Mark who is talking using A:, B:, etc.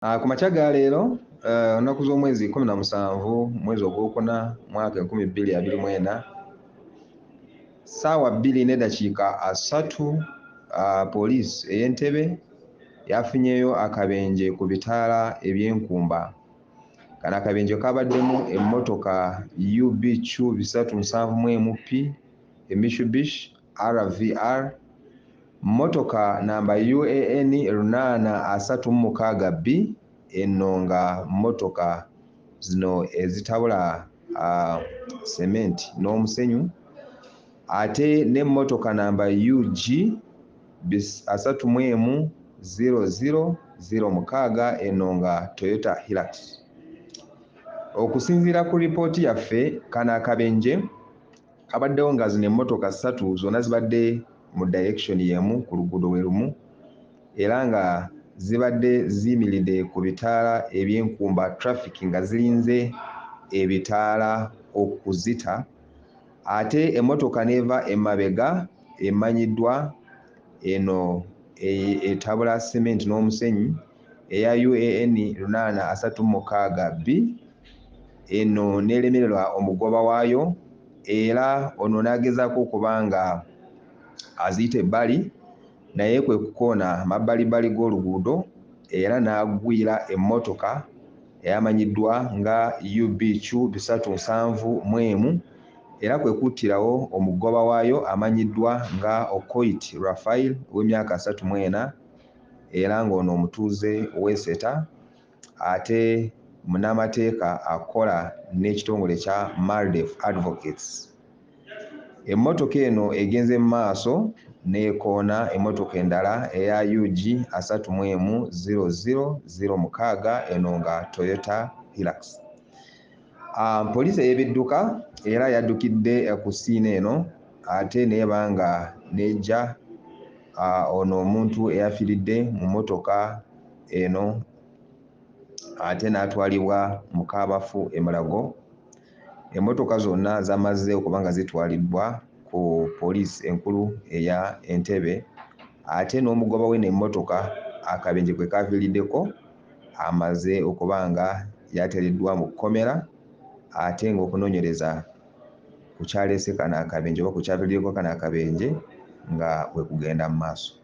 A: Ku makya ga leero olunaku z'omwezi 17 mwezi ogwokuna mwaka 2024 ssaawa 2:03 poliisi ey'Entebbe yafunyeeyo akabenje ku bitaala eby'Enkumba. Kano akabenje kabaddemu emmotoka UBQ 371P Mitsubishi RVR, mmotoka namba UAN 836B, eno nga mmotoka zino ezitabula sementi n'omusenyu, ate n'emmotoka namba UG 30006, eno nga Toyota Hilux. Okusinziira ku lipooti yaffe, kano akabenje kabaddewo nga zino emmotoka ssatu zonna zibadde mu direction y'emu ku luguudo lwe lumu, era nga zibadde ziyimiridde ku bitaala eby'Enkumba traffic nga zirinze ebitaala okuzita, ate emmotoka n'eva emabega emanyiddwa eno etabula sementi n'omusenyu eya UAN 836B, eno n'elemererwa omugoba waayo, era ono n'agezaako okuba nga aziyita ebbali, naye kwe kukoona mabbalibbali g'oluguudo era n'agwira emmotoka eyamanyiddwa nga UBQ 371M, era kwe kuttirawo omugoba waayo amanyiddwa nga Okoit Raphael ow'emyaka 34, era ng'ono omutuuze w'Enseta, ate munnamateeka akola n'ekitongole kya Maldef Advocates. Emmotoka eno egenze mu maaso n'ekoona emmotoka endala eya UG 30006, eno nga Toyota Hilux. Poliisi ey'ebidduka era yaddukidde ku ssiini eno, ate neeba nga n'ejja ono omuntu eyafiiridde mu mmotoka eno, ate n'atwalibwa mu kaabafu e Mulago. Emmotoka zonna zamaze okuba nga zitwalibbwa ku poliisi enkulu eya Entebbe, ate n'omugoba w'eno emmotoka akabenje kwe kaviiriddeko amaze okuba nga yateereddwa mu kkomera, ate ng'okunoonyereza ku kyaleese kano akabenje oba ku kyaviiriddeko kano akabenje nga bwe kugenda mu maaso.